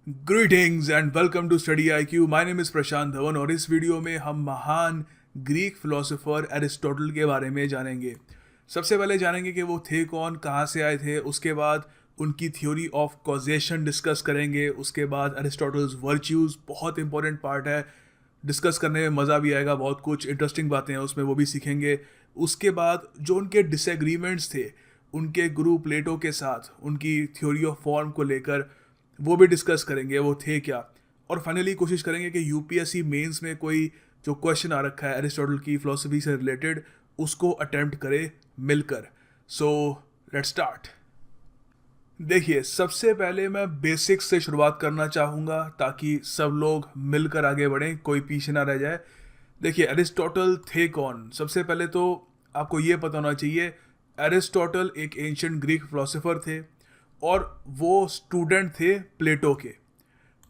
Greetings and welcome to study I Q. My name is Prashant Dhawan और इस video में हम महान ग्रीक फिलोसोफर एरिस्टोटल के बारे में जानेंगे। सबसे पहले जानेंगे कि वो थे कौन, कहाँ से आए थे। उसके बाद उनकी थ्योरी ऑफ कॉजेशन डिस्कस करेंगे। उसके बाद एरिस्टोटल्स वर्च्यूज़ बहुत इंपॉर्टेंट पार्ट है, डिस्कस करने में मज़ा भी आएगा, बहुत कुछ इंटरेस्टिंग बातें हैं उसमें, वो भी सीखेंगे। उसके बाद जो उनके डिसएग्रीमेंट्स थे उनके गुरु प्लेटो के साथ, उनकी थ्योरी ऑफ फॉर्म को लेकर, वो भी डिस्कस करेंगे वो थे क्या। और फाइनली कोशिश करेंगे कि यूपीएससी मेंस में कोई जो क्वेश्चन आ रखा है एरिस्टोटल की फिलोसफी से रिलेटेड उसको अटेम्प्ट करे मिलकर। So let's start. देखिए, सबसे पहले मैं बेसिक्स से शुरुआत करना चाहूँगा ताकि सब लोग मिलकर आगे बढ़ें, कोई पीछे ना रह जाए। देखिए, एरिस्टोटल थे कौन। सबसे पहले तो आपको ये पता होना चाहिए, एरिस्टोटल एक एंशिएंट ग्रीक फिलोसोफर थे और वो स्टूडेंट थे प्लेटो के।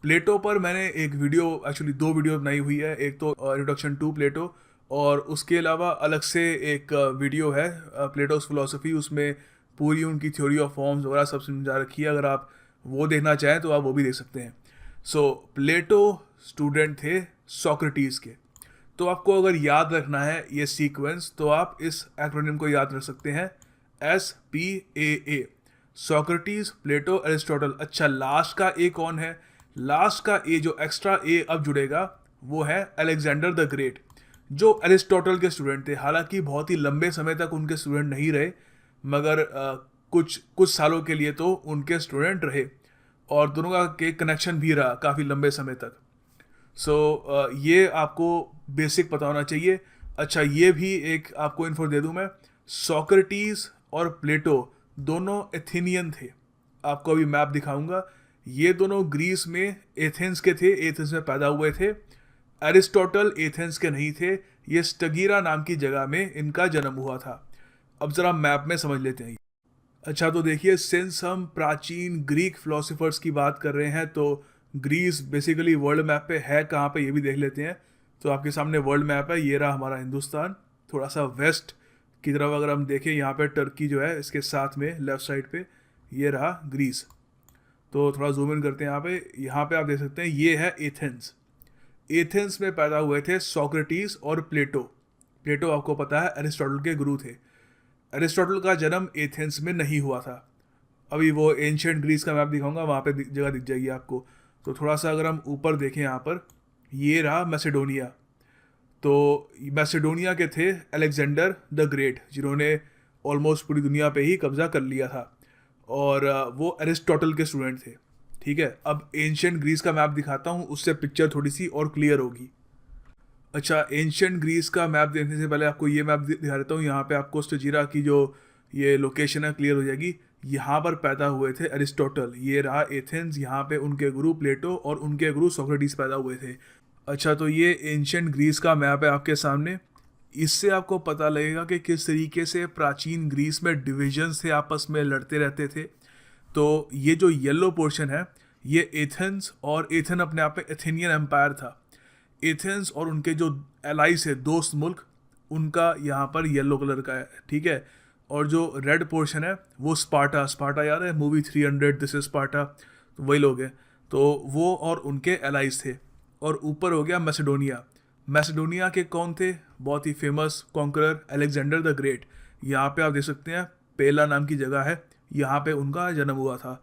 प्लेटो पर मैंने एक वीडियो, एक्चुअली दो वीडियो बनाई हुई है, एक तो इंट्रोडक्शन टू प्लेटो और उसके अलावा अलग से एक वीडियो है प्लेटोस फिलोसफी। उसमें पूरी उनकी थ्योरी ऑफ फॉर्म्स वगैरह सब समझा रखी है। अगर आप वो देखना चाहें तो आप वो भी देख सकते हैं। सो प्लेटो स्टूडेंट थे सोक्रेटिस के। तो आपको अगर याद रखना है ये सीक्वेंस तो आप इस एक्रोनिम को याद रख सकते हैं, SPAA। सोक्रेटिस, प्लेटो, एरिस्टोटल। अच्छा, लास्ट का ए कौन है? लास्ट का ए, जो एक्स्ट्रा ए अब जुड़ेगा, वो है अलेक्जेंडर द ग्रेट, जो एरिस्टोटल के स्टूडेंट थे। हालांकि बहुत ही लंबे समय तक उनके स्टूडेंट नहीं रहे, मगर कुछ कुछ सालों के लिए तो उनके स्टूडेंट रहे और दोनों का के कनेक्शन भी रहा काफ़ी लंबे समय तक। सो ये आपको बेसिक पता होना चाहिए। अच्छा, ये भी एक आपको इन्फो दे दूं मैं, सोक्रेटिस और प्लेटो दोनों एथेनियन थे। आपको अभी मैप दिखाऊंगा। ये दोनों ग्रीस में एथेंस के थे, एथेंस में पैदा हुए थे। एरिस्टोटल एथेंस के नहीं थे, ये स्टगीरा नाम की जगह में इनका जन्म हुआ था। अब ज़रा मैप में समझ लेते हैं। अच्छा, तो देखिए, सिंस हम प्राचीन ग्रीक फिलोसोफर्स की बात कर रहे हैं तो ग्रीस बेसिकली वर्ल्ड मैप पे है कहाँ पे, ये भी देख लेते हैं। तो आपके सामने वर्ल्ड मैप है, ये रहा हमारा हिंदुस्तान। थोड़ा सा वेस्ट की तरफ अगर हम देखें, यहाँ पे टर्की जो है इसके साथ में लेफ्ट साइड पे ये रहा ग्रीस। तो थोड़ा जूम इन करते हैं यहाँ पे आप देख सकते हैं ये है एथेंस। एथेंस में पैदा हुए थे सोक्रेटिस और प्लेटो। प्लेटो आपको पता है एरिस्टोटल के गुरु थे। एरिस्टोटल का जन्म एथेंस में नहीं हुआ था। अभी वो एंशिएंट ग्रीस का मैप दिखाऊंगा, वहाँ पे जगह दिख जाएगी आपको। तो थोड़ा सा अगर हम ऊपर देखें, यहाँ पर ये रहा मैसेडोनिया। तो मैसेडोनिया के थे अलेक्जेंडर द ग्रेट, जिन्होंने ऑलमोस्ट पूरी दुनिया पे ही कब्जा कर लिया था और वो अरिस्टोटल के स्टूडेंट थे। ठीक है, अब एंशिएंट ग्रीस का मैप दिखाता हूँ, उससे पिक्चर थोड़ी सी और क्लियर होगी। अच्छा, एंशिएंट ग्रीस का मैप देखने से पहले आपको ये मैप दिखा देता हूँ। यहाँ पे आपको स्टजीरा की जो ये लोकेशन है क्लियर हो जाएगी। यहाँ पर पैदा हुए थे अरिस्टोटल, ये रहा एथेंस, यहाँ पे उनके गुरु प्लेटो और उनके गुरु सोक्रेटिस पैदा हुए थे। अच्छा, तो ये एंशिएंट ग्रीस का मैप है आपके सामने। इससे आपको पता लगेगा कि किस तरीके से प्राचीन ग्रीस में डिविजन्स थे, आपस में लड़ते रहते थे। तो ये जो येलो पोर्शन है ये एथेंस, और एथेन अपने आप में एथेनियन एम्पायर था। एथेंस और उनके जो एलाइज है, दोस्त मुल्क, उनका यहाँ पर येलो कलर का है। ठीक है, और जो रेड पोर्शन है वो स्पार्टा। स्पार्टा याद है मूवी 300, दिस इज स्पार्टा, तो वही लोग हैं। तो वो और उनके एलाइज थे। और ऊपर हो गया मैसेडोनिया। मैसेडोनिया के कौन थे? बहुत ही famous conqueror Alexander the great. यहाँ पे आप देख सकते हैं पेला नाम की जगह है, यहाँ पे उनका जन्म हुआ था।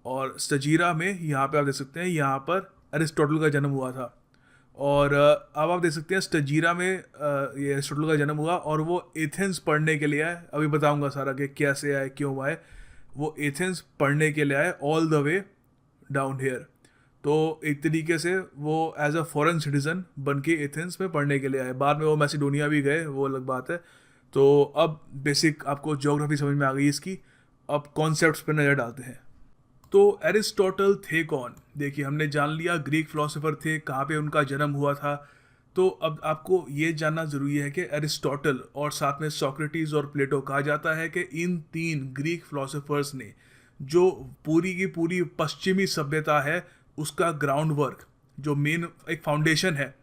और स्टजीरा में यहाँ पे आप देख सकते हैं, यहाँ पर अरिस्टोटल का जन्म हुआ था। और अब आप देख सकते हैं स्टजीरा में ये एरिस्टोटल का जन्म हुआ और वो एथेंस पढ़ने के लिए आए। अभी बताऊंगा सारा कि कैसे आए, क्यों आए। वो एथेंस पढ़ने के लिए आए all the way down here. तो एक तरीके से वो एज अ फॉरेन सिटीज़न बन के एथेंस में पढ़ने के लिए आए। बाद में वो मैसिडोनिया भी गए, वो अलग बात है। तो अब बेसिक आपको ज्योग्राफी समझ में आ गई इसकी। अब कॉन्सेप्ट्स पर नज़र डालते हैं। तो एरिस्टोटल थे कौन? देखिए, हमने जान लिया ग्रीक फिलोसोफर थे, कहाँ पे उनका जन्म हुआ था। तो अब आपको ये जानना ज़रूरी है कि एरिस्टोटल और साथ में सोक्रेटिस और प्लेटो, कहा जाता है कि इन तीन ग्रीक फिलोसोफर्स ने जो पूरी की पूरी पश्चिमी सभ्यता है उसका ग्राउंड वर्क, जो मेन एक फाउंडेशन है,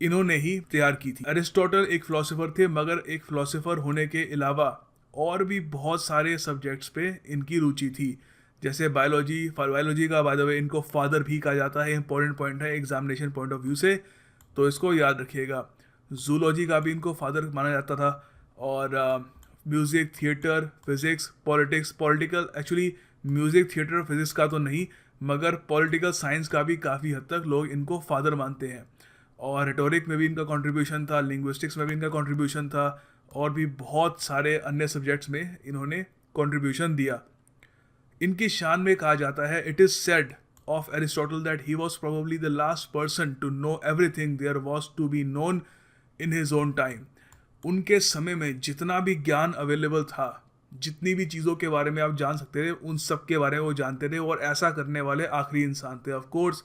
इन्होंने ही तैयार की थी। एरिस्टोटल एक फिलोसोफर थे, मगर एक फिलोसोफर होने के अलावा और भी बहुत सारे सब्जेक्ट्स पे इनकी रुचि थी, जैसे बायोलॉजी का बाय द वे इनको फादर भी कहा जाता है, इंपॉर्टेंट पॉइंट है एग्जामिनेशन पॉइंट ऑफ व्यू से, तो इसको याद रखिएगा। जूलॉजी का भी इनको फादर माना जाता था। और music, theatre, physics, political actually music, theatre, physics का तो नहीं, मगर पॉलिटिकल साइंस का भी काफ़ी हद तक लोग इनको फादर मानते हैं। और रिटोरिक में भी इनका कंट्रीब्यूशन था, लिंग्विस्टिक्स में भी इनका कंट्रीब्यूशन था, और भी बहुत सारे अन्य सब्जेक्ट्स में इन्होंने कंट्रीब्यूशन दिया। इनकी शान में कहा जाता है, it is said of Aristotle that he was probably the last person to know everything there was to be known in his own time. उनके समय में जितना भी ज्ञान अवेलेबल था, जितनी भी चीज़ों के बारे में आप जान सकते थे, उन सब के बारे में वो जानते थे, और ऐसा करने वाले आखिरी इंसान थे। ऑफ कोर्स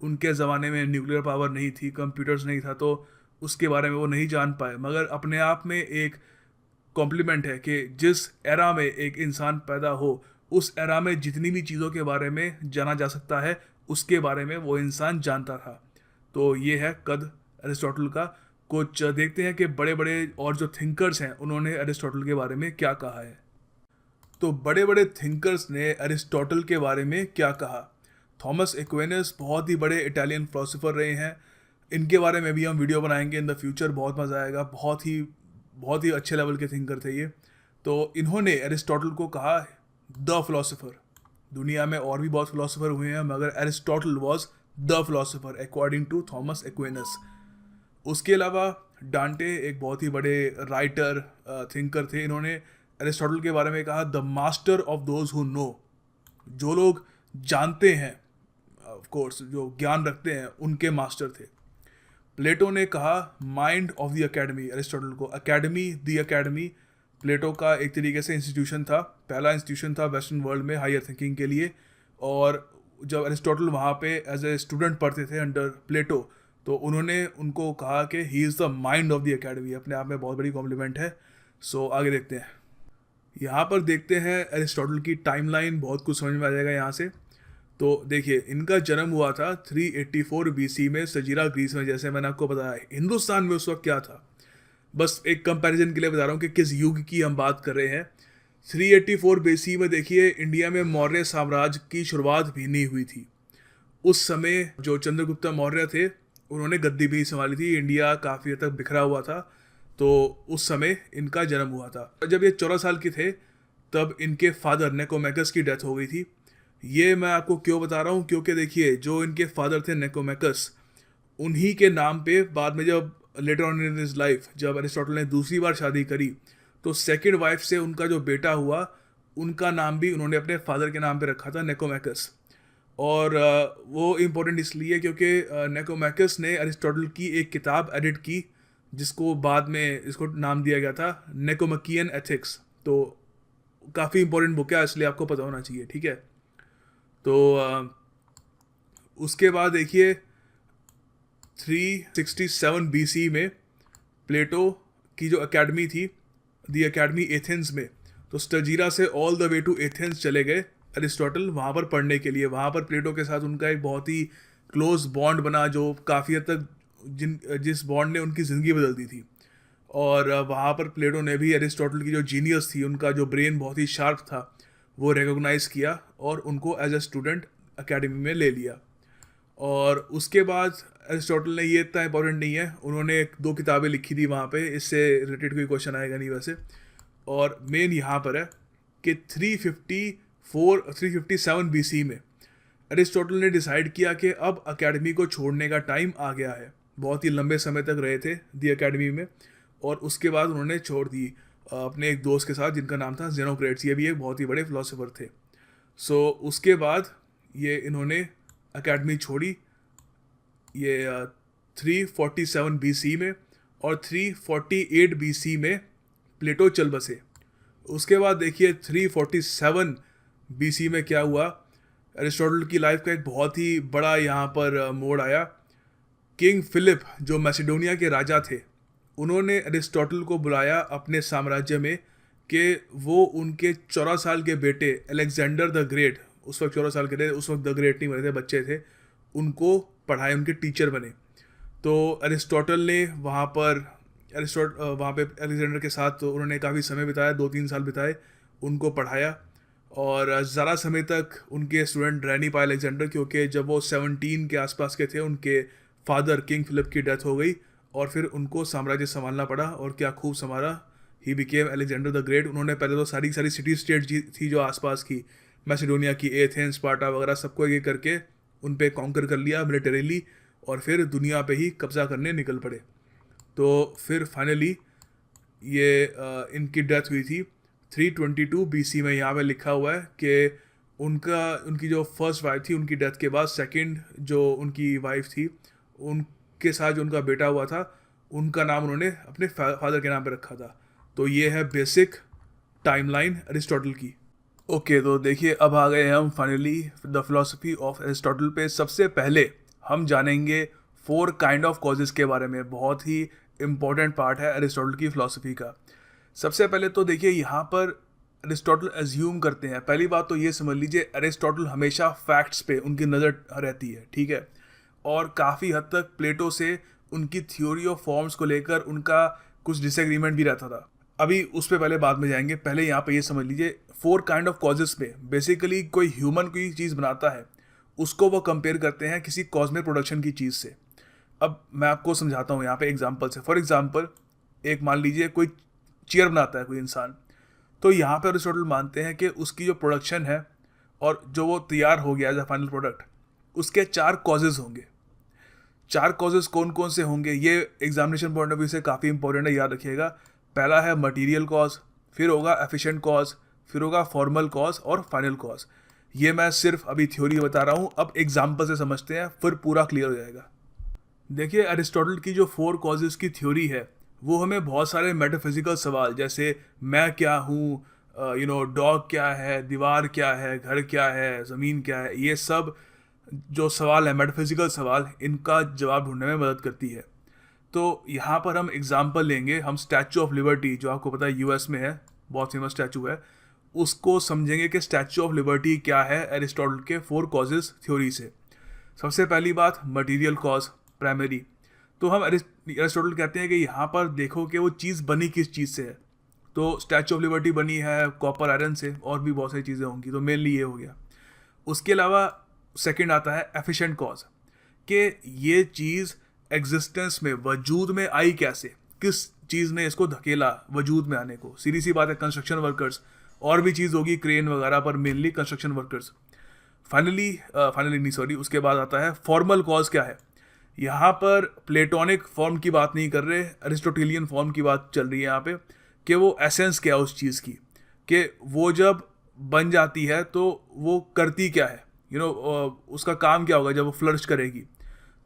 उनके ज़माने में न्यूक्लियर पावर नहीं थी, कंप्यूटर्स नहीं था, तो उसके बारे में वो नहीं जान पाए, मगर अपने आप में एक कॉम्प्लीमेंट है कि जिस एरा में एक इंसान पैदा हो, उस एरा में जितनी भी चीज़ों के बारे में जाना जा सकता है, उसके बारे में वो इंसान जानता था। तो ये है कद एरिस्टोटल का। कुछ देखते हैं कि बड़े बड़े और जो थिंकर्स हैं उन्होंने एरिस्टोटल के बारे में क्या कहा है। तो बड़े बड़े थिंकर्स ने एरिस्टोटल के बारे में क्या कहा। थॉमस एक्विनस बहुत ही बड़े इटालियन फिलोसोफर रहे हैं, इनके बारे में भी हम वीडियो बनाएंगे इन द फ्यूचर, बहुत मज़ा आएगा। बहुत ही अच्छे लेवल के थिंकर थे ये। तो इन्होंने एरिस्टोटल को कहा द फिलोसोफर। दुनिया में और भी बहुत फिलोसोफर हुए हैं, मगर Aristotle was the philosopher according to Thomas Aquinas. उसके अलावा डांटे एक बहुत ही बड़े राइटर, थिंकर थे। इन्होंने एरिस्टोटल के बारे में कहा the master of those who know, जो लोग जानते हैं, ऑफ कोर्स जो ज्ञान रखते हैं, उनके मास्टर थे। प्लेटो ने कहा mind of the academy, Aristotle को एकेडमी, द एकेडमी प्लेटो का एक तरीके से इंस्टीट्यूशन था, पहला इंस्टीट्यूशन था वेस्टर्न वर्ल्ड में हायर थिंकिंग के लिए। और जब एरिस्टोटल वहाँ पे एज ए स्टूडेंट पढ़ते थे अंडर प्लेटो, तो उन्होंने उनको कहा कि he is the mind of the academy. अपने आप में बहुत बड़ी कॉम्प्लीमेंट है। सो आगे देखते हैं। यहाँ पर देखते हैं एरिस्टोटल की टाइमलाइन, बहुत कुछ समझ में आ जाएगा यहाँ से। तो देखिए, इनका जन्म हुआ था 384 बीसी में सजीरा ग्रीस में, जैसे मैंने आपको बताया। हिंदुस्तान में उस वक्त क्या था, बस एक कंपैरिजन के लिए बता रहा हूँ कि किस युग की हम बात कर रहे हैं। 384 बीसी में देखिए, इंडिया में मौर्य साम्राज्य की शुरुआत भी नहीं हुई थी। उस समय जो चंद्रगुप्त मौर्य थे, उन्होंने गद्दी भी संभाली थी, इंडिया काफ़ी हद तक बिखरा हुआ था। तो उस समय इनका जन्म हुआ था। जब ये 14 साल के थे, तब इनके फादर निकोमैकस की डेथ हो गई थी। ये मैं आपको क्यों बता रहा हूँ, क्योंकि देखिए, जो इनके फादर थे निकोमैकस, उन्हीं के नाम पे बाद में जब later on in his life जब एरिस्टोटल ने दूसरी बार शादी करी, तो सेकंड वाइफ से उनका जो बेटा हुआ, उनका नाम भी उन्होंने अपने फादर के नाम पे रखा था, निकोमैकस। और वो इम्पोर्टेंट इसलिए क्योंकि निकोमैकस ने एरिस्टोटल की एक किताब एडिट की, जिसको बाद में इसको नाम दिया गया था निकोमैकियन एथिक्स। तो काफ़ी इंपॉर्टेंट बुक है, इसलिए आपको पता होना चाहिए, ठीक है। तो उसके बाद देखिए 367 बीसी में प्लेटो की जो एकेडमी थी, दी एकेडमी एथेंस में, तो स्टजीरा से all the way to Athens चले गए एरिस्टोटल वहाँ पर पढ़ने के लिए। वहाँ पर प्लेटो के साथ उनका एक बहुत ही क्लोज बॉन्ड बना, जो काफ़ी हद तक जिस बॉन्ड ने उनकी ज़िंदगी बदल दी थी। और वहाँ पर प्लेटो ने भी एरिस्टोटल की जो जीनियस थी, उनका जो ब्रेन बहुत ही शार्प था, वो रिकॉग्नाइज़ किया और उनको एज ए स्टूडेंट एकेडमी में ले लिया। और उसके बाद एरिस्टोटल ने, ये इतना इंपॉर्टेंट नहीं है, उन्होंने 2 किताबें लिखी थी वहाँ पे, इससे रिलेटेड कोई क्वेश्चन आएगा नहीं वैसे। और मेन यहाँ पर है कि 357 बीसी में एरिस्टोटल ने डिसाइड किया कि अब एकेडमी को छोड़ने का टाइम आ गया है। बहुत ही लंबे समय तक रहे थे दी एकेडमी में, और उसके बाद उन्होंने छोड़ दी अपने एक दोस्त के साथ, जिनका नाम था जेनोक्रेट्स। ये भी एक बहुत ही बड़े फिलोसोफर थे। सो उसके बाद ये इन्होंने एकेडमी छोड़ी, ये 347 बीसी में, और 348 बीसी में प्लेटो चल बसे। उसके बाद देखिए 347 बीसी में क्या हुआ, एरिस्टोटल की लाइफ का एक बहुत ही बड़ा यहाँ पर मोड़ आया। किंग फिलिप, जो मैसिडोनिया के राजा थे, उन्होंने एरिस्टोटल को बुलाया अपने साम्राज्य में कि वो उनके 14 साल के बेटे अलेक्जेंडर द ग्रेट, उस वक्त 14 साल के थे, उस वक्त द ग्रेट नहीं बने थे, बच्चे थे, उनको पढ़ाए, उनके टीचर बने। तो एरिस्टोटल ने वहाँ पे अलेक्जेंडर के साथ तो उन्होंने काफ़ी समय बिताया, 2-3 साल बिताए, उनको पढ़ाया। और ज़्यादा समय तक उनके स्टूडेंट रह नहीं पाए अलेक्जेंडर, क्योंकि जब वो 17 के आसपास के थे उनके फादर किंग फिलिप की डेथ हो गई और फिर उनको साम्राज्य संभालना पड़ा, और क्या खूब संभाला। He became Alexander the great. उन्होंने पहले तो सारी सारी सिटी स्टेट थी जो आसपास की, मैसेडोनिया की, एथेंस, स्पार्टा वगैरह, सबको ये करके उन पे कॉन्कर कर लिया मिलिटरीली, और फिर दुनिया पे ही कब्जा करने निकल पड़े। तो फिर फाइनली ये इनकी डेथ हुई थी 322 BC में। यहाँ पे लिखा हुआ है कि उनकी जो फर्स्ट वाइफ थी, उनकी डेथ के बाद सेकंड जो उनकी वाइफ थी, उनके साथ जो उनका बेटा हुआ था, उनका नाम उन्होंने अपने फादर के नाम पे रखा था। तो ये है बेसिक टाइमलाइन अरिस्टोटल की। ओके, तो देखिए अब आ गए हम finally the philosophy of Aristotle पे। सबसे पहले हम जानेंगे 4 काइंड ऑफ कॉजेज़ के बारे में। बहुत ही इम्पॉर्टेंट पार्ट है अरिस्टोटल की फिलोसफी का। सबसे पहले तो देखिए यहाँ पर अरिस्टोटल एज्यूम करते हैं। पहली बात तो ये समझ लीजिए, अरिस्टोटल हमेशा फैक्ट्स पे उनकी नज़र रहती है, ठीक है। और काफ़ी हद तक प्लेटो से उनकी थ्योरी ऑफ फॉर्म्स को लेकर उनका कुछ डिसएग्रीमेंट भी रहता था। अभी उस पर पहले बाद में जाएंगे। पहले यहाँ पे ये समझ लीजिए 4 काइंड ऑफ कॉजेज़ पे बेसिकली कोई ह्यूमन कोई चीज़ बनाता है, उसको वो कंपेयर करते हैं किसी कॉस्मिक प्रोडक्शन की चीज़ से। अब मैं आपको समझाता हूँ यहाँ पे एग्जांपल से। फॉर एग्जांपल, एक मान लीजिए कोई चेयर बनाता है कोई इंसान, तो यहाँ पे अरिस्टोटल मानते हैं कि उसकी जो प्रोडक्शन है और जो वो तैयार हो गया एज अ फाइनल प्रोडक्ट, उसके 4 कॉजेज़ होंगे। 4 कॉजेज़ कौन कौन से होंगे, ये एग्जामिनेशन पॉइंट ऑफ व्यू से काफ़ी इंपॉर्टेंट है, याद रखिएगा। पहला है मटीरियल कॉज, फिर होगा एफिशिएंट कॉज, फिर होगा फॉर्मल कॉज और फाइनल कॉज। ये मैं सिर्फ अभी थ्योरी बता रहा हूँ, अब एग्जाम्पल से समझते हैं, फिर पूरा क्लियर हो जाएगा। देखिए अरिस्टोटल की जो 4 कॉजेज़ की थ्योरी है, वो हमें बहुत सारे मेटाफिजिकल सवाल, जैसे मैं क्या हूँ, डॉग क्या है, दीवार क्या है, घर क्या है, ज़मीन क्या है, ये सब जो सवाल है मेटाफिजिकल सवाल, इनका जवाब ढूंढने में मदद करती है। तो यहाँ पर हम एग्जांपल लेंगे, हम स्टैचू ऑफ लिबर्टी, जो आपको पता है यूएस में है, बहुत फेमस स्टैचू है, उसको समझेंगे कि स्टैचू ऑफ लिबर्टी क्या है अरिस्टोटल के 4 कॉजेज़ थ्योरी से। सबसे पहली बात, मटीरियल कॉज, प्राइमरी। तो हम अरिस्टोटल कहते हैं कि यहाँ पर देखो कि वो चीज़ बनी किस चीज़ से है। तो स्टैचू ऑफ लिबर्टी बनी है कॉपर आयरन से, और भी बहुत सारी चीज़ें होंगी, तो मेनली ये हो गया। उसके अलावा सेकंड आता है एफिशिएंट कॉज, कि ये चीज़ एग्जिस्टेंस में, वजूद में आई कैसे, किस चीज़ ने इसको धकेला वजूद में आने को। सीधी सी बात है, कंस्ट्रक्शन वर्कर्स, और भी चीज़ होगी क्रेन वगैरह, पर मेनली कंस्ट्रक्शन वर्कर्स। फाइनली नहीं सॉरी, उसके बाद आता है फॉर्मल कॉज। क्या है, यहाँ पर प्लेटोनिक फॉर्म की बात नहीं कर रहे, अरिस्टोटेलियन फॉर्म की बात चल रही है यहाँ पे, कि वो एसेंस क्या है उस चीज़ की, कि वो जब बन जाती है तो वो करती क्या है, उसका काम क्या होगा जब वो फ्लरिश करेगी।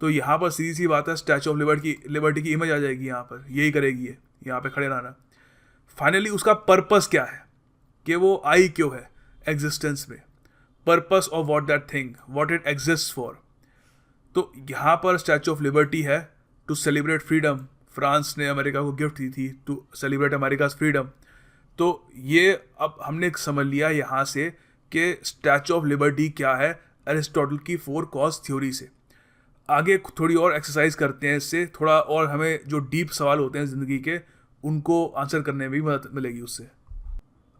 तो यहाँ पर सीधी सी बात है, स्टैचू ऑफ लिबर्टी की इमेज आ जाएगी यहाँ पर, यही करेगी ये, यहाँ पे खड़े रहना। फाइनली उसका पर्पस क्या है, कि वो आई क्यों है एग्जिस्टेंस में, purpose of what that thing, what it exist for. तो यहाँ पर स्टैचू ऑफ लिबर्टी है टू सेलिब्रेट फ्रीडम। फ्रांस ने अमेरिका को गिफ्ट दी थी टू सेलिब्रेट अमेरिकाज फ्रीडम। तो ये अब हमने समझ लिया यहाँ से कि स्टैचू ऑफ लिबर्टी क्या है अरिस्टोटल की 4 कॉज थ्योरी से। आगे थोड़ी और एक्सरसाइज करते हैं इससे, थोड़ा और हमें जो डीप सवाल होते हैं ज़िंदगी के, उनको आंसर करने में भी मदद मिलेगी उससे।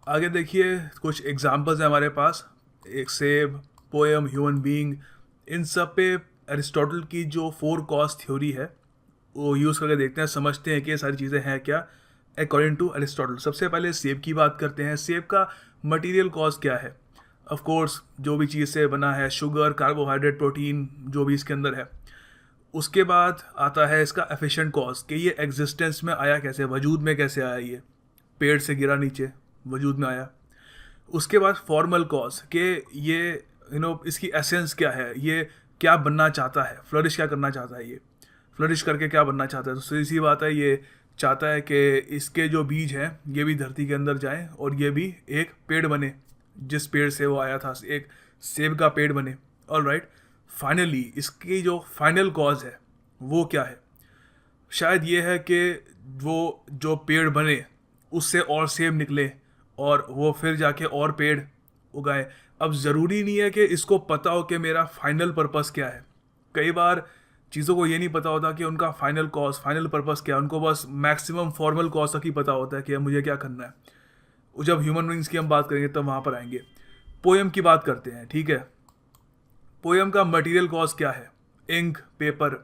आगे देखिए कुछ एग्जांपल्स हैं हमारे पास, एक सेब, पोएम, ह्यूमन बीइंग, इन सब पे अरिस्टोटल की जो 4 कॉज थ्योरी है वो यूज़ करके देखते हैं, समझते हैं कि ये सारी चीज़ें हैं क्या अकॉर्डिंग टू अरिस्टोटल। सबसे पहले सेब की बात करते हैं। सेब का मटेरियल कॉज क्या है, ऑफ कोर्स जो भी चीज़ से बना है, शुगर, कार्बोहाइड्रेट, प्रोटीन, जो भी इसके अंदर है। उसके बाद आता है इसका एफिशिएंट कॉज, कि ये एग्जिस्टेंस में आया कैसे, वजूद में कैसे आया, ये पेड़ से गिरा नीचे वजूद में आया। उसके बाद फॉर्मल कॉज, कि ये इसकी एसेंस क्या है, ये क्या बनना चाहता है, फ्लरिश क्या करना चाहता है, ये फ्लरिश करके क्या बनना चाहता है। तो सीधी सी बात है, ये चाहता है कि इसके जो बीज हैं ये भी धरती के अंदर जाएं और ये भी एक पेड़ बने, जिस पेड़ से वो आया था, एक सेब का पेड़ बने। ऑलराइट, फाइनली इसकी जो फाइनल कॉज है वो क्या है, शायद ये है कि वो जो पेड़ बने उससे और सेब निकले और वो फिर जाके और पेड़ उगाए। अब ज़रूरी नहीं है कि इसको पता हो कि मेरा फाइनल पर्पस क्या है। कई बार चीज़ों को ये नहीं पता होता कि उनका फाइनल कॉज, फाइनल पर्पस क्या है, उनको बस मैक्सिमम फॉर्मल कॉज तक ही पता होता है कि मुझे क्या करना है। जब ह्यूमन बींग्स की हम बात करेंगे तब वहाँ पर आएंगे। पोएम की बात करते हैं, ठीक है। पोएम का मटेरियल कॉज क्या है? Ink, paper.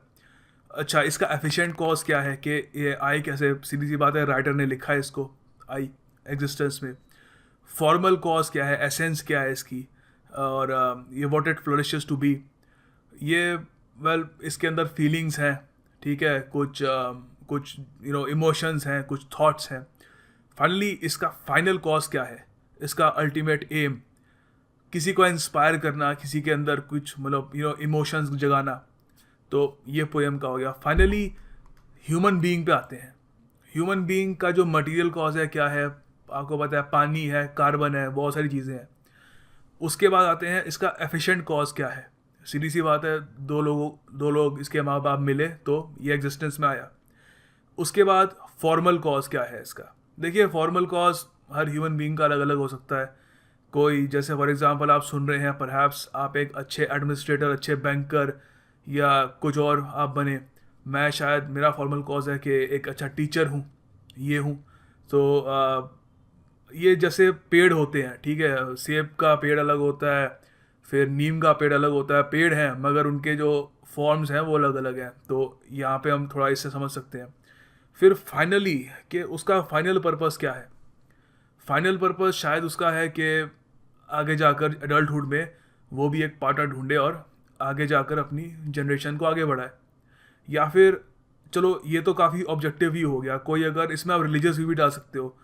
अच्छा, इसका एफिशिएंट कॉज क्या है कि ये आई कैसे? सीधी सी बात है, राइटर ने लिखा है इसको, आई एग्जिस्टेंस में। फॉर्मल कॉज क्या है? एसेंस क्या है इसकी? और ये व्हाट इट फ्लोरिशेस टू बी, ये इसके अंदर फीलिंग्स हैं, ठीक है, कुछ इमोशंस हैं, कुछ थॉट्स हैं। फाइनली इसका फाइनल कॉज क्या है? इसका अल्टीमेट एम किसी को इंस्पायर करना, किसी के अंदर कुछ इमोशंस जगाना। तो ये पोएम का हो गया। फाइनली ह्यूमन बीइंग पे आते हैं। ह्यूमन बीइंग का जो मटेरियल कॉज है क्या है? आपको पता है, पानी है, कार्बन है, बहुत सारी चीज़ें हैं। उसके बाद आते हैं इसका एफिशिएंट कॉज क्या है? सीधी सी बात है, दो लोग इसके माँ बाप मिले तो ये एग्जिस्टेंस में आया। उसके बाद फॉर्मल कॉज क्या है इसका? देखिए, फॉर्मल कॉज हर ह्यूमन बीइंग का अलग अलग हो सकता है। कोई, जैसे फॉर एग्जांपल आप सुन रहे हैं, परहैप्स आप एक अच्छे एडमिनिस्ट्रेटर, अच्छे बैंकर या कुछ और आप बने। मैं शायद, मेरा फॉर्मल कॉज है कि एक अच्छा टीचर हूँ, ये हूँ। तो ये जैसे पेड़ होते हैं, ठीक है, सेब का पेड़ अलग होता है, फिर नीम का पेड़ अलग होता है। पेड़ हैं मगर उनके जो फॉर्म्स हैं वो अलग अलग हैं। तो यहाँ पे हम थोड़ा इससे समझ सकते हैं। फिर फाइनली कि उसका फाइनल पर्पस क्या है? फाइनल पर्पस शायद उसका है कि आगे जाकर एडल्टहुड में वो भी एक पार्टनर ढूंढे और आगे जाकर अपनी जनरेशन को आगे बढ़ाए। या फिर चलो, ये तो काफ़ी ऑब्जेक्टिव ही हो गया। कोई अगर इसमें आप रिलीजियस भी डाल सकते हो।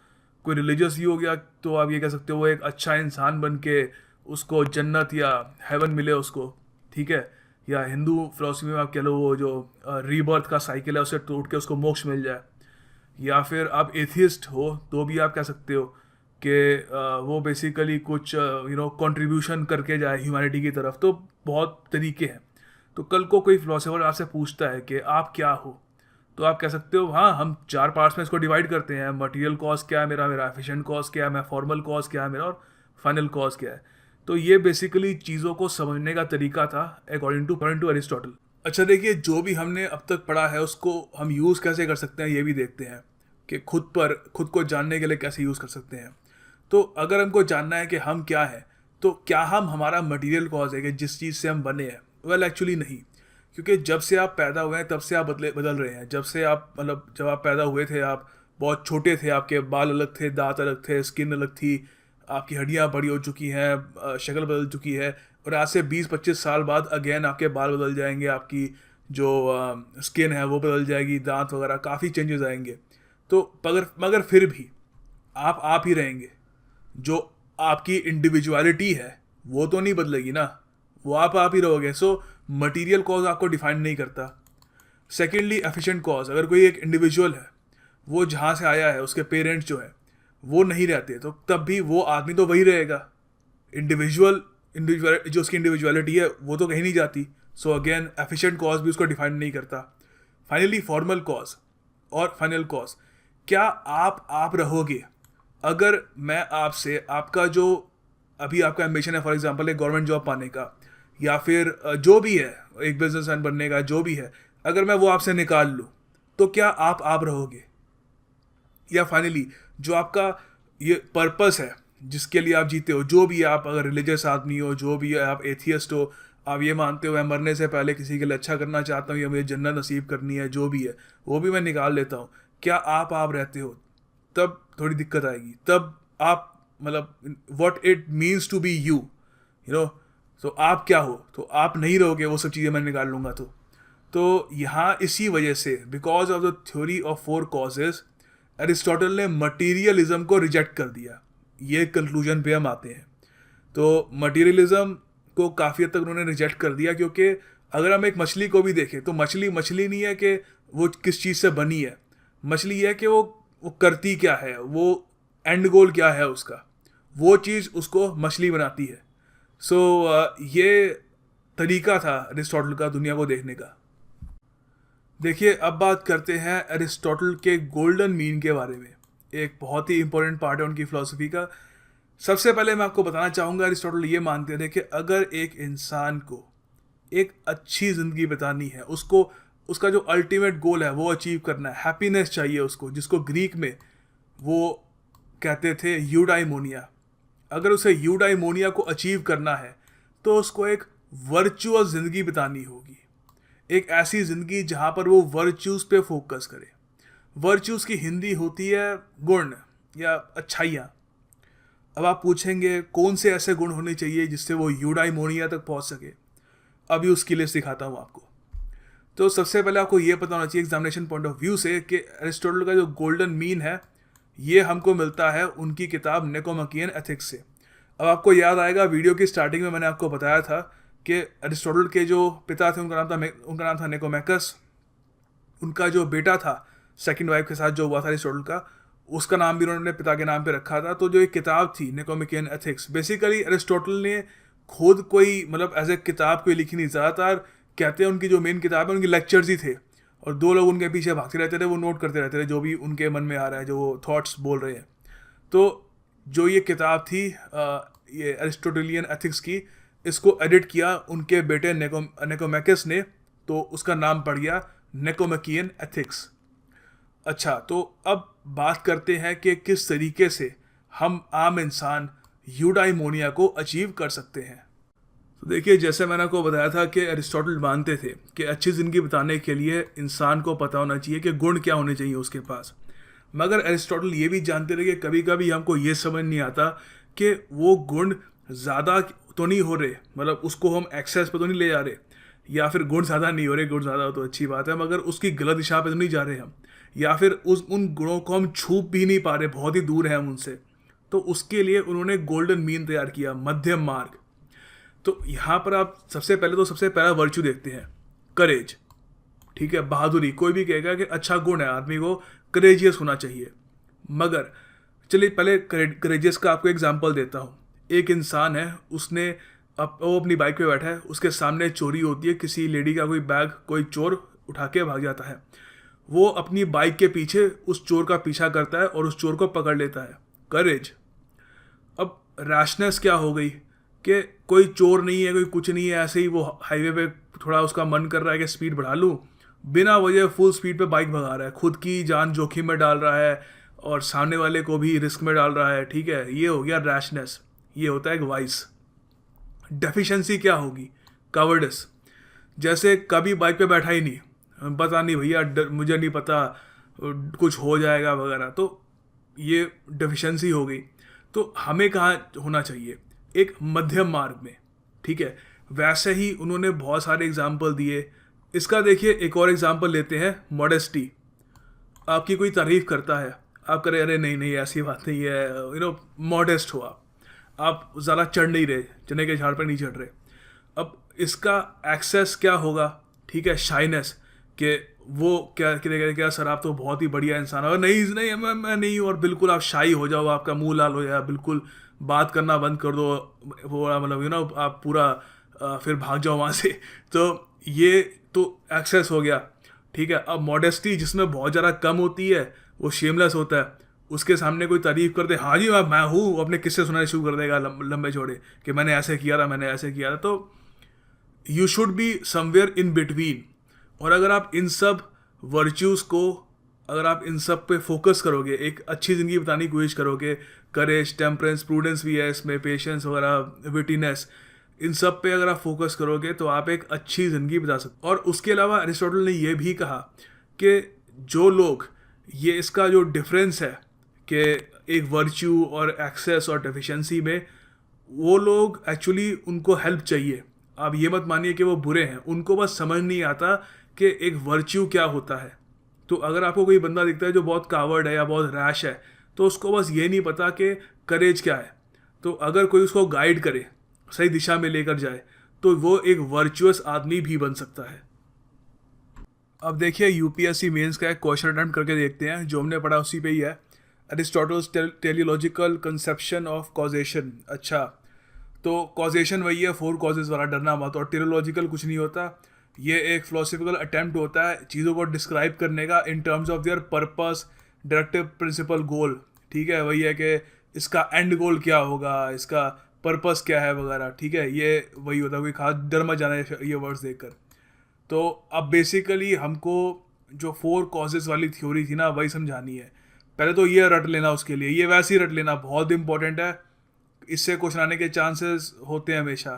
कोई रिलीजियस ही हो गया तो आप ये कह सकते हो वो एक अच्छा इंसान बन के उसको जन्नत या हेवन मिले उसको, ठीक है। या हिंदू फिलोसफी में आप कह लो वो जो रीबर्थ का साइकिल है उसे टूट के उसको मोक्ष मिल जाए। या फिर आप एथियस्ट हो तो भी आप कह सकते हो कि वो बेसिकली कुछ कंट्रीब्यूशन करके जाए ह्यूमैनिटी की तरफ। तो बहुत तरीके हैं। तो कल को कोई फिलोसोफर आपसे पूछता है कि आप क्या हो, तो आप कह सकते हो हाँ, हम 4 पार्ट्स में इसको डिवाइड करते हैं। मटेरियल कॉज क्या है मेरा एफिशिएंट कॉज क्या है, मैं फॉर्मल कॉज क्या है मेरा, और फाइनल कॉज क्या है। तो ये बेसिकली चीज़ों को समझने का तरीका था अकॉर्डिंग टू अरिस्टोटल। अच्छा, देखिए, जो भी हमने अब तक पढ़ा है उसको हम यूज़ कैसे कर सकते हैं ये भी देखते हैं कि खुद को जानने के लिए कैसे यूज़ कर सकते हैं। तो अगर हमको जानना है कि हम क्या हैं, तो क्या हम हमारा मटेरियल कॉज है कि जिस चीज़ से हम बने हैं? वेल, एक्चुअली नहीं। क्योंकि जब से आप पैदा हुए हैं तब से आप बदल रहे हैं। जब से आप जब आप पैदा हुए थे, आप बहुत छोटे थे, आपके बाल अलग थे, दांत अलग थे, स्किन अलग थी, आपकी हड्डियाँ बड़ी हो चुकी हैं, शक्ल बदल चुकी है। और आज से 20-25 साल बाद अगेन आपके बाल बदल जाएंगे, आपकी जो स्किन है वो बदल जाएगी, दांत वगैरह काफ़ी चेंजेस आएंगे। तो मगर फिर भी आप ही रहेंगे। जो आपकी इंडिविजुअलिटी है वो तो नहीं बदलेगी ना, वो आप ही रहोगे। सो मटेरियल कॉज आपको डिफाइन नहीं करता। सेकेंडली, एफिशिएंट कॉज, अगर कोई एक इंडिविजुअल है, वो जहाँ से आया है, उसके पेरेंट्स जो है वो नहीं रहते, तो तब भी वो आदमी तो वही रहेगा। इंडिविजुअल जो उसकी इंडिविजुअलिटी है वो तो कहीं नहीं जाती। सो अगेन, एफिशिएंट कॉज भी उसको डिफाइन नहीं करता। फाइनली, फॉर्मल कॉज और फाइनल कॉज, क्या आप रहोगे? अगर मैं आपसे, आपका जो अभी आपका एम्बिशन है, फॉर एग्जांपल एक गवर्नमेंट जॉब पाने का, या फिर जो भी है, एक बिजनेसमैन बनने का, जो भी है, अगर मैं वो आपसे निकाल लूँ तो क्या आप रहोगे? या फाइनली, जो आपका ये पर्पस है जिसके लिए आप जीते हो, जो भी आप, अगर रिलीजियस आदमी हो, जो भी आप एथियस्ट हो, आप ये मानते हो मैं मरने से पहले किसी के लिए अच्छा करना चाहता हूँ या मुझे जन्नत नसीब करनी है, जो भी है वो भी मैं निकाल लेता हूँ, क्या आप रहते हो? तब थोड़ी दिक्कत आएगी। तब आप what it means to be you know तो आप क्या हो? तो आप नहीं रहोगे, वो सब चीज़ें मैं निकाल लूँगा। तो यहाँ इसी वजह से, because of the theory of 4 causes, Aristotle ने मटीरियलिज्म को रिजेक्ट कर दिया। ये कंक्लूजन पे हम आते हैं। तो मटीरियलिज्म को काफ़ी हद तक उन्होंने रिजेक्ट कर दिया, क्योंकि अगर हम एक मछली को भी देखें तो मछली नहीं है कि वो किस चीज़ से बनी है। मछली है कि वो करती क्या है, वो एंड गोल क्या है उसका, वो चीज़ उसको मछली बनाती है। सो ये तरीका था अरिस्टोटल का दुनिया को देखने का। देखिए, अब बात करते हैं अरिस्टोटल के गोल्डन मीन के बारे में। एक बहुत ही इंपॉर्टेंट पार्ट है उनकी फिलॉसफी का। सबसे पहले मैं आपको बताना चाहूँगा, अरिस्टोटल ये मानते थे कि अगर एक इंसान को एक अच्छी ज़िंदगी बितानी है, उसका जो अल्टीमेट गोल है वो अचीव करना है, हैप्पीनेस चाहिए उसको, जिसको ग्रीक में वो कहते थे यूडाइमोनिया। अगर उसे यूडाइमोनिया को अचीव करना है तो उसको एक वर्चुअस ज़िंदगी बितानी होगी, एक ऐसी ज़िंदगी जहाँ पर वो वर्च्यूज़ पे फोकस करे। वर्च्यूज़ की हिंदी होती है गुण या अच्छाइयाँ। अब आप पूछेंगे कौन से ऐसे गुण होने चाहिए जिससे वो यूडाइमोनिया तक पहुँच सके। अभी उसकी लिस्ट दिखाता हूँ आपको। तो सबसे पहले आपको ये पता होना चाहिए एग्जामिनेशन पॉइंट ऑफ व्यू से कि एरिस्टोटल का जो गोल्डन मीन है ये हमको मिलता है उनकी किताब निकोमाकियन एथिक्स से। अब आपको याद आएगा वीडियो की स्टार्टिंग में मैंने आपको बताया था कि एरिस्टोटल के जो पिता थे उनका नाम था निकोमैकस। उनका जो बेटा था सेकंड वाइफ के साथ जो हुआ था एरिस्टोटल का, उसका नाम भी उन्होंने पिता के नाम पे रखा था। तो जो एक किताब थी निकोमाकियन एथिक्स, बेसिकली एरिस्टोटल ने खुद कोई मतलब एज ए किताब कोई लिखी नहीं, ज़्यादातर कहते हैं उनकी जो मेन किताब है उनके लेक्चर्स ही थे और दो लोग उनके पीछे भागते रहते थे, वो नोट करते रहते थे जो भी उनके मन में आ रहा है, जो वो थॉट्स बोल रहे हैं। तो जो ये किताब थी ये एरिस्टोटेलियन एथिक्स की, इसको एडिट किया उनके बेटे निकोमैकस ने, तो उसका नाम पड़ गया निकोमाकियन एथिक्स। अच्छा, तो अब बात करते हैं कि किस तरीके से हम आम इंसान यूडाइमोनिया को अचीव कर सकते हैं। तो देखिए, जैसे मैंने आपको बताया था कि एरिस्टोटल मानते थे कि अच्छी ज़िंदगी बिताने के लिए इंसान को पता होना चाहिए कि गुण क्या होने चाहिए उसके पास। मगर एरिस्टोटल ये भी जानते थे कि कभी कभी हमको ये समझ नहीं आता कि वो गुण ज़्यादा तो नहीं हो रहे, मतलब उसको हम एक्सेस पे तो नहीं ले जा रहे, या फिर गुण ज़्यादा नहीं हो रहे, गुण ज़्यादा हो तो अच्छी बात है मगर उसकी गलत दिशा पे तो नहीं जा रहे हम, या फिर उन गुणों को हम छू भी नहीं पा रहे, बहुत ही दूर है हम उनसे। तो उसके लिए उन्होंने गोल्डन मीन तैयार किया, मध्यम मार्ग। तो यहाँ पर आप सबसे पहला वर्च्यू देखते हैं, करेज। ठीक है, बहादुरी। कोई भी कहेगा कि अच्छा गुण है, आदमी को करेजियस होना चाहिए। मगर चलिए पहले करेजियस का आपको एग्जांपल देता हूँ। एक इंसान है, वो अपनी बाइक पे बैठा है, उसके सामने चोरी होती है, किसी लेडी का कोई बैग कोई चोर उठा के भाग जाता है। वो अपनी बाइक के पीछे उस चोर का पीछा करता है और उस चोर को पकड़ लेता है, करेज। अब रैशनेस क्या हो गई कि कोई चोर नहीं है, कोई कुछ नहीं है, ऐसे ही वो हाईवे पे थोड़ा उसका मन कर रहा है कि स्पीड बढ़ा लूँ, बिना वजह फुल स्पीड पे बाइक भगा रहा है, खुद की जान जोखिम में डाल रहा है और सामने वाले को भी रिस्क में डाल रहा है। ठीक है, ये हो गया रैशनेस, ये होता है एक वाइस। डेफिशिएंसी क्या होगी, कवर्डिस। जैसे कभी बाइक पे बैठा ही नहीं, पता नहीं भैया मुझे नहीं पता कुछ हो जाएगा वगैरह, तो ये डेफिशिएंसी हो गई। तो हमें कहाँ होना चाहिए, एक मध्यम मार्ग में। ठीक है, वैसे ही उन्होंने बहुत सारे एग्जाम्पल दिए। इसका देखिए एक और एग्जाम्पल लेते हैं, मॉडेस्टी। आपकी कोई तारीफ करता है, आप करें अरे नहीं नहीं ऐसी बात नहीं है, मॉडेस्ट हो आप ज़्यादा चढ़ नहीं रहे, चने के झाड़ पर नहीं चढ़ रहे। अब इसका एक्सेस क्या होगा, ठीक है, शाइनेस, कि वो क्या सर आप तो बहुत ही बढ़िया इंसान हो, नहीं नहीं मैं नहीं हूँ, और बिल्कुल आप शाई हो जाओ, आपका मुंह लाल हो जाए, बिल्कुल बात करना बंद कर दो, वो मतलब आप पूरा फिर भाग जाओ वहाँ से। तो ये तो एक्सेस हो गया। ठीक है, अब मॉडेस्टी जिसमें बहुत ज़्यादा कम होती है, वो शेमलेस होता है। उसके सामने कोई तारीफ करते, हाँ जी मैं हूँ, अपने किस्से सुनाने शुरू कर देगा लंबे चौड़े कि मैंने ऐसे किया था, मैंने ऐसे किया था। तो you should be somewhere in between. और अगर आप इन सब वर्च्यूज़ को, अगर आप इन सब पे फोकस करोगे, एक अच्छी ज़िंदगी बिताने की कोशिश करोगे, करेज, टेम्परेंस, प्रूडेंस भी है इसमें, पेशेंस वगैरह, विटीनेस, इन सब पे अगर आप फोकस करोगे तो आप एक अच्छी ज़िंदगी बिता सकते। और उसके अलावा अरिस्टोटल ने ये भी कहा कि जो लोग, ये इसका जो डिफरेंस है कि एक वर्च्यू और एक्सेस और डेफिशिएंसी में, वो लोग एक्चुअली उनको हेल्प चाहिए। आप ये मत मानिए कि वो बुरे हैं, उनको बस समझ नहीं आता कि एक वर्च्यू क्या होता है। तो अगर आपको कोई बंदा दिखता है जो बहुत कावर्ड है या बहुत रैश है, तो उसको बस ये नहीं पता कि करेज क्या है। तो अगर कोई उसको गाइड करे, सही दिशा में लेकर जाए, तो वो एक वर्चुअस आदमी भी बन सकता है। अब देखिए यूपीएससी मेंस का एक क्वेश्चन अटेम्प्ट करके देखते हैं, जो हमने पढ़ा उसी पे ही है, Aristotle's teleological conception of causation. अच्छा, तो कॉजेशन वही है, 4 कॉजेज वाला, डरना मत। और टेलियोलॉजिकल कुछ नहीं होता, ये एक फिलोसफिकल अटेम्प्ट होता है चीज़ों को डिस्क्राइब करने का in terms of their purpose, directive, principle, goal. ठीक है, वही है कि इसका एंड गोल क्या होगा, इसका पर्पस क्या है वगैरह। ठीक है, ये वही होता है, कोई खास डर मत जाना ये वर्ड्स देखकर। तो अब बेसिकली हमको जो 4 कॉजेज वाली थ्योरी थी ना, वही समझानी है। पहले तो ये रट लेना, उसके लिए ये वैसे ही रट लेना, बहुत इंपॉर्टेंट है। इससे क्वेश्चन आने के चांसेस होते हैं हमेशा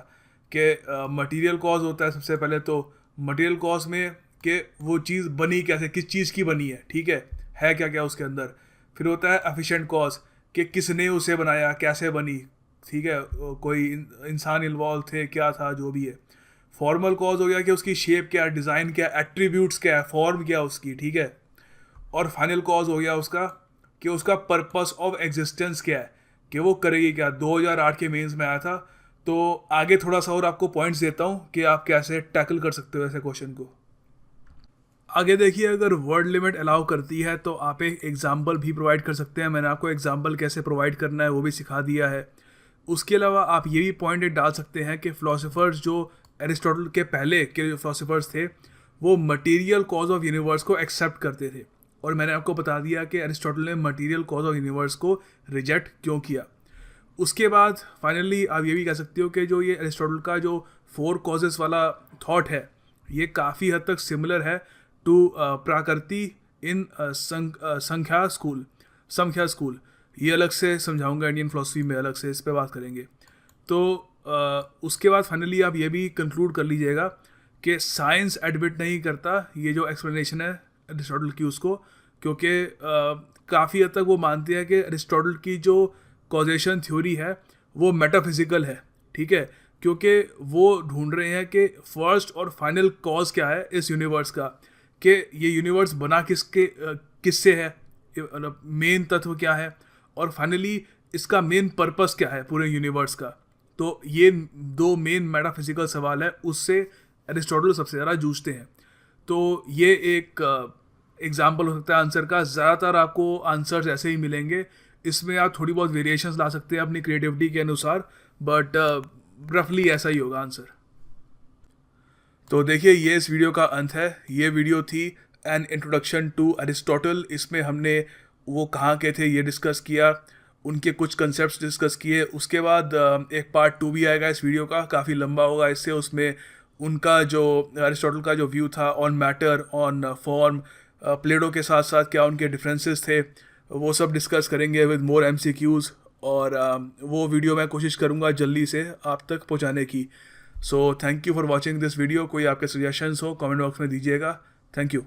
कि मटेरियल कॉज होता है सबसे पहले। तो मटेरियल कॉज में कि वो चीज़ बनी कैसे, किस चीज़ की बनी है, ठीक है क्या क्या उसके अंदर। फिर होता है एफिशिएंट कॉज कि किसने उसे बनाया, कैसे बनी, ठीक है, कोई इंसान इन्वॉल्व थे, क्या था, जो भी है। फॉर्मल कॉज हो गया कि उसकी शेप क्या, डिज़ाइन क्या, एट्रीब्यूट्स क्या है, फॉर्म क्या उसकी, ठीक है। और फाइनल कॉज हो गया उसका कि उसका पर्पस ऑफ एग्जिस्टेंस क्या है, कि वो करेगी क्या। 2008 के मेंस में आया था। तो आगे थोड़ा सा और आपको पॉइंट्स देता हूँ कि आप कैसे टैकल कर सकते हो ऐसे क्वेश्चन को। आगे देखिए, अगर वर्ड लिमिट अलाउ करती है तो आप एक एग्जाम्पल भी प्रोवाइड कर सकते हैं। मैंने आपको एग्जाम्पल कैसे प्रोवाइड करना है वो भी सिखा दिया है। उसके अलावा आप ये भी पॉइंट डाल सकते हैं कि फ़िलासफ़र्स जो एरिस्टोटल के पहले के जो फ़िलासफ़र्स थे वो मटेरियल कॉज ऑफ यूनिवर्स को एक्सेप्ट करते थे। और मैंने आपको बता दिया कि एरिस्टोटल ने मटेरियल कॉज ऑफ यूनिवर्स को रिजेक्ट क्यों किया। उसके बाद फाइनली आप ये भी कह सकते हो कि जो ये एरिस्टोटल का जो 4 कॉजेस वाला थॉट है ये काफ़ी हद तक सिमिलर है टू प्राकृति इन संख्या स्कूल। ये अलग से समझाऊंगा, इंडियन फिलोसफी में अलग से इस पे बात करेंगे। तो उसके बाद फाइनली आप ये भी कंक्लूड कर लीजिएगा कि साइंस एडमिट नहीं करता ये जो एक्सप्लेनेशन है एरिस्टोटल की उसको, क्योंकि काफ़ी हद तक वो मानते हैं कि एरिस्टोटल की जो कॉजेशन थ्योरी है वो मेटाफिजिकल है, ठीक है। क्योंकि वो ढूंढ रहे हैं कि फर्स्ट और फाइनल कॉज क्या है इस यूनिवर्स का, कि ये यूनिवर्स बना किससे है, मतलब मेन तत्व क्या है, और फाइनली इसका मेन पर्पस क्या है पूरे यूनिवर्स का। तो ये 2 मेन मेटाफिजिकल सवाल है, उससे एरिस्टोटल सबसे ज़्यादा जूझते हैं। तो ये एक एग्जाम्पल हो सकता है आंसर का। ज़्यादातर आपको आंसर्स ऐसे ही मिलेंगे, इसमें आप थोड़ी बहुत वेरिएशंस ला सकते हैं अपनी क्रिएटिविटी के अनुसार, बट रफली ऐसा ही होगा आंसर। तो देखिए, ये इस वीडियो का अंत है। ये वीडियो थी एन इंट्रोडक्शन टू अरिस्टोटल। इसमें हमने वो कहाँ के थे ये डिस्कस किया, उनके कुछ कंसेप्ट्स डिस्कस किए। उसके बाद एक पार्ट 2 भी आएगा इस वीडियो का, काफ़ी लंबा होगा इससे। उसमें उनका जो अरिस्टोटल का जो व्यू था ऑन मैटर, ऑन फॉर्म, प्लेटो के साथ साथ क्या उनके डिफरेंसेस थे, वो सब डिस्कस करेंगे विद मोर MCQs। और वो वीडियो मैं कोशिश करूँगा जल्दी से आप तक पहुँचाने की। So thank you for watching this video. कोई आपके सजेशंस हो कमेंट बॉक्स में दीजिएगा। Thank you.